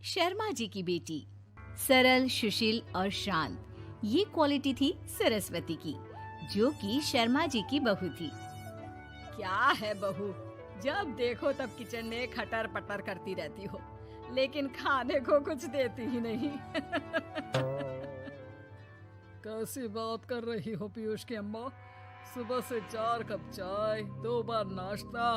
शर्मा जी की बेटी। सरल, सुशील और शांत, ये क्वालिटी थी सरस्वती की, जो कि शर्मा जी की बहू थी। क्या है बहू, जब देखो तब किचन में खटर पटर करती रहती हो, लेकिन खाने को कुछ देती ही नहीं। कैसी बात कर रही हो पीयूष की अम्मा? सुबह से 4 कप चाय, 2 बार नाश्ता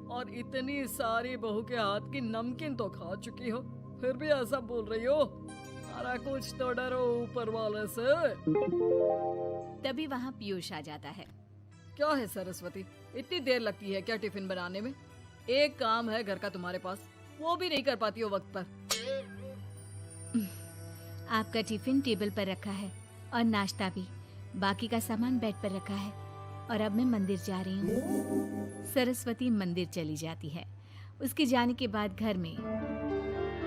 और इतनी सारी बहू के हाथ की नमकीन तो खा चुकी हो, फिर भी ऐसा बोल रही हो? अरे कुछ तो डरो ऊपर वाले से। तभी वहाँ पीयूष आ जाता है। क्या है सरस्वती, इतनी देर लगती है क्या टिफिन बनाने में? एक काम है घर का तुम्हारे पास, वो भी नहीं कर पाती हो वक्त पर। आपका टिफिन टेबल पर रखा है और नाश्ता भी, बाकी का सामान बेड पर रखा है और अब मैं मंदिर जा रही हूँ। सरस्वती मंदिर चली जाती है। उसके जाने के बाद घर में,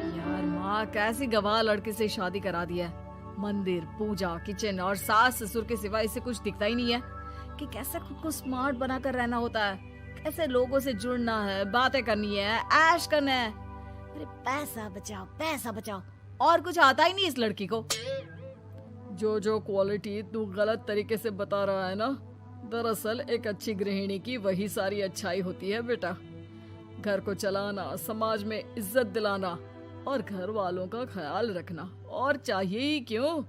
यार माँ, कैसी गवाह लड़के से शादी करा दिया है। मंदिर, पूजा, किचन और सास ससुर के सिवा इसे कुछ दिखता ही नहीं है कि कैसे खुद को स्मार्ट बनाकर रहना होता है, कैसे लोगों से जुड़ना है, बातें करनी है, ऐश करना है। अरे पैसा बचाओ, और कुछ आता ही नहीं इस लड़की को। जो क्वालिटी तू गलत तरीके से बता रहा है ना, दरअसल एक अच्छी गृहिणी की वही सारी अच्छाई होती है बेटा। घर को चलाना, समाज में इज्जत दिलाना और घर वालों का ख्याल रखना, और चाहिए ही क्यों?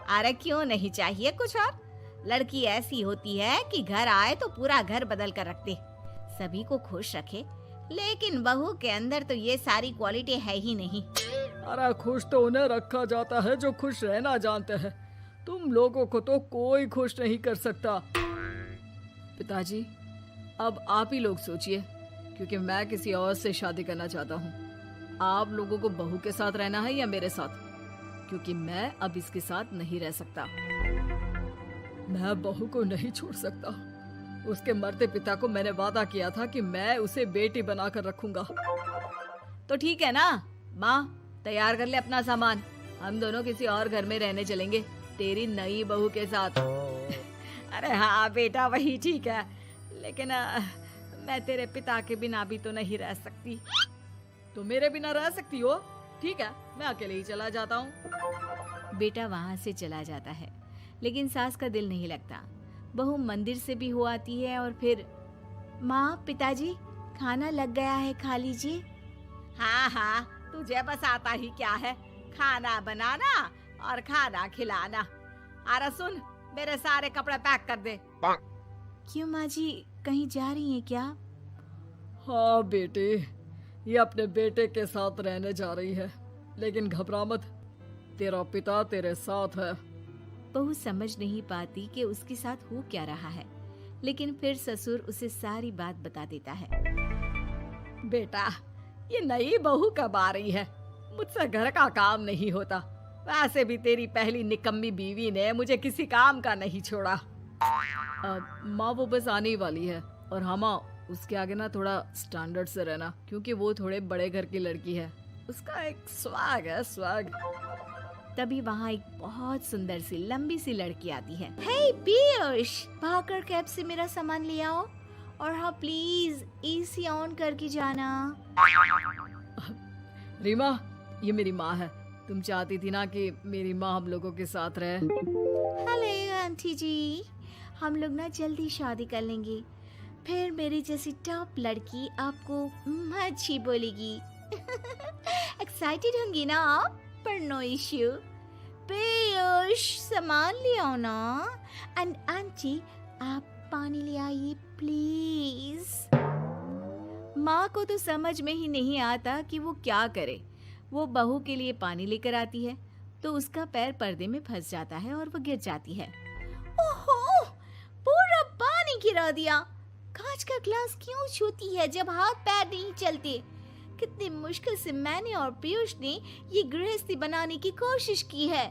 अरे क्यों नहीं चाहिए कुछ और? लड़की ऐसी होती है कि घर आए तो पूरा घर बदल कर रख दे, सभी को खुश रखे। लेकिन बहू के अंदर तो ये सारी क्वालिटी है ही नहीं। अरे खुश तो उन्हें रखा जाता है जो खुश रहना जानते हैं। तुम लोगों को तो कोई खुश नहीं कर सकता। पिताजी, अब आप ही लोग सोचिए, क्योंकि मैं किसी और से शादी करना चाहता हूँ। आप लोगों को बहू के साथ रहना है या मेरे साथ? क्योंकि मैं अब इसके साथ नहीं रह सकता। मैं बहू को नहीं छोड़ सकता। उसके मरते पिता को मैंने वादा किया था कि मैं उसे बेटी बनाकर रखूंगा। तो ठीक है ना माँ, तैयार कर ले अपना सामान, हम दोनों किसी और घर में रहने चलेंगे तेरी नई बहू के साथ। अरे हाँ बेटा, वही ठीक है, लेकिन मैं तेरे पिता के बिना भी तो नहीं रह सकती। तो मेरे बिना रह सकती हो? ठीक है, मैं अकेले ही चला जाता हूँ। बेटा वहाँ से चला जाता है, लेकिन सास का दिल नहीं लगता। बहू मंदिर से भी हो आती है और फिर, माँ, पिताजी, खाना लग गया है, खा लीजिए। हाँ, तुझे बस आता ही क्या है, खाना बनाना और खाना खिलाना। अरे सुन, मेरे सारे कपड़े पैक कर दे। क्यों माँ जी, कहीं जा रही हैं क्या? हाँ बेटे, ये अपने बेटे के साथ रहने जा रही है, लेकिन घबरा मत, तेरा पिता तेरे साथ है। बहू समझ नहीं पाती कि उसके साथ हो क्या रहा है, लेकिन फिर ससुर उसे सारी बात बता देता है। बेटा, ये नई बहू कब आ रही है? मुझसे घर का काम नहीं होता। वैसे भी तेरी पहली निकम्मी बीवी ने मुझे किसी काम का नहीं छोड़ा। माँ, वो बस आने ही वाली है, और हाँ माँ, उसके आगे ना थोड़ा स्टैंडर्ड से रहना, क्योंकि वो थोड़े बड़े घर की लड़की है। उसका एक स्वैग है, स्वैग। तभी वहाँ एक बहुत सुंदर सी लंबी सी लड़की आती है। हे पीयूष, भागकर कैब से मेरा सामान ले आओ, और हाँ प्लीज एसी ऑन करके जाना। रीमा, ये मेरी माँ है। तुम चाहती थी ना कि मेरी माँ हम लोगों के साथ रहे। हेलो आंटी जी, हम लोग ना जल्दी शादी कर लेंगे, फिर मेरी जैसी टॉप लड़की आपको अच्छी बोलेगी। एक्साइटेड होंगी ना आप? पर नो इश्यू। पीयूष, सामान ले आओ ना, एंड आंटी आप पानी ले आइए प्लीज। माँ को तो समझ में ही नहीं आता कि वो क्या करे। वो बहू के लिए पानी लेकर आती है तो उसका पैर पर्दे में फंस जाता है और वो गिर जाती है। ओहो, पूरा पानी गिरा दिया। कांच का ग्लास क्यों छूती है जब हाथ पैर नहीं चलते? कितनी मुश्किल से मैंने और पीयूष ने ये गृहस्थी बनाने की कोशिश की है।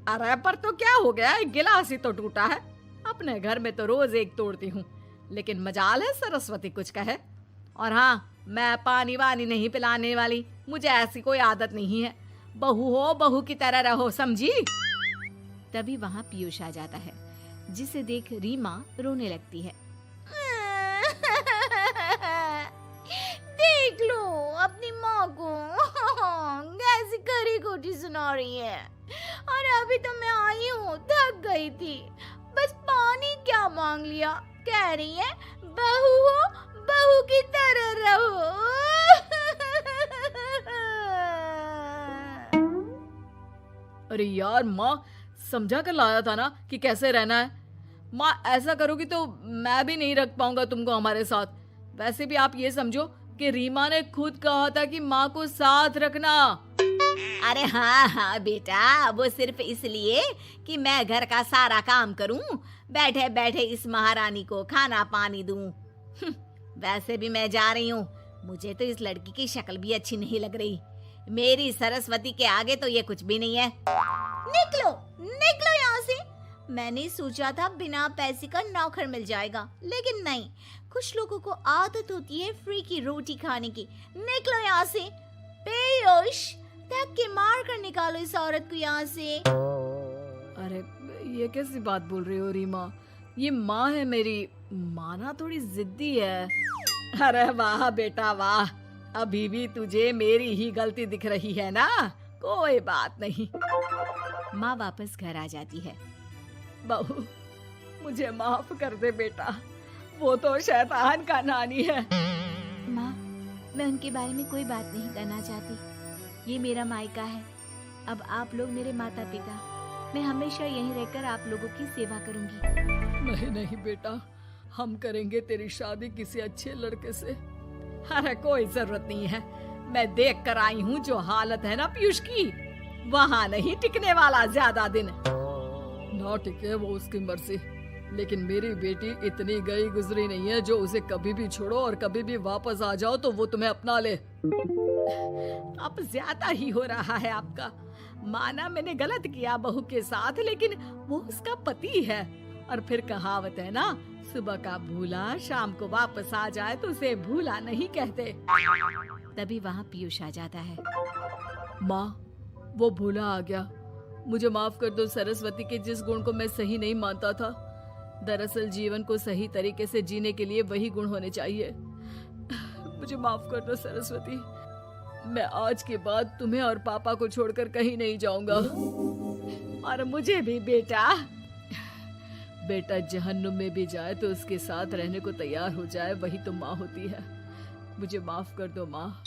अरे पर तो क्या हो गया, एक गिलास ही तो टूटा है। अपने घर में तो रोज एक तोड़ती हूँ, लेकिन मजाल है सरस्वती कुछ कहे। और हाँ, मैं पानी वानी नहीं पिलाने वाली, मुझे ऐसी कोई आदत नहीं है। बहू हो, बहू की तरह रहो, समझी? तभी वहाँ पीयूष आ जाता है, जिसे देख रीमा रोने लगती है। देख लो अपनी माँ को। सुना रही है। और अभी तो मैं आई हूँ, थक गई थी, बस पानी क्या मांग लिया। कह रही है बहू हो, बहू की तरह रहो। अरे यार माँ, समझा कर लाया था ना कि कैसे रहना है। माँ ऐसा करोगी तो मैं भी नहीं रख पाऊंगा तुमको हमारे साथ। वैसे भी आप ये समझो कि रीमा ने खुद कहा था कि माँ को साथ रखना। अरे हाँ हाँ बेटा, वो सिर्फ इसलिए कि मैं घर का सारा काम करूं, बैठे बैठे इस महारानी को खाना पानी दूं। वैसे भी मैं जा रही हूँ, मुझे तो इस लड़की की शक्ल भी अच्छी नहीं लग रही। मेरी सरस्वती के आगे तो ये कुछ भी नहीं है। निकलो निकलो यहाँ से। मैंने सोचा था बिना पैसे का नौकर मिल जाएगा, लेकिन नहीं, कुछ लोगों को आदत होती है फ्री की रोटी खाने की। निकलो यहाँ से। पीयूष, धक्के के मार कर निकालो इस औरत को यहाँ से। अरे ये कैसी बात बोल रही हो रीमा, ये माँ है मेरी। माँ ना थोड़ी जिद्दी है। अरे वाह बेटा वाह, अभी भी तुझे मेरी ही गलती दिख रही है ना। कोई बात नहीं। माँ वापस घर आ जाती है। बहू, मुझे माफ कर दे बेटा, वो तो शैतान का नानी है। माँ, मैं उनके बारे में कोई बात नहीं करना चाहती। ये मेरा मायका है। अब आप लोग मेरे माता पिता। मैं हमेशा यहीं रहकर आप लोगों की सेवा करूंगी। नहीं नहीं बेटा, हम करेंगे तेरी शादी किसी अच्छे लड़के से। अरे कोई जरूरत नहीं है, मैं देख कर आई हूँ जो हालत है ना पीयूष की, वहाँ नहीं टिकने वाला ज्यादा दिन। ना टिके वो उसकी मर्जी, लेकिन मेरी बेटी इतनी गई गुजरी नहीं है जो उसे कभी भी छोड़ो और कभी भी वापस आ जाओ तो वो तुम्हें अपना ले। अब ज्यादा ही हो रहा है आपका। माना मैंने गलत किया बहू के साथ, लेकिन वो उसका पति है। और फिर कहावत है ना, सुबह का भूला शाम को वापस आ जाए तो उसे भूला नहीं कहते। तभी वहाँ पीयूष आ जाता है। माँ, वो भूला आ गया, मुझे माफ कर दो सरस्वती के जिस गुण को मैं सही नहीं मानता था। दरअसल जीवन को सही तरीके से जीने के लिए वही गुण होने चाहिए। मुझे माफ कर दो सरस्वती, मैं आज के बाद तुम्हें और पापा को छोड़कर कहीं नहीं जाऊंगा। और मुझे भी बेटा। बेटा जहन्नुम में भी जाए तो उसके साथ रहने को तैयार हो जाए, वही तो माँ होती है। मुझे माफ कर दो माँ।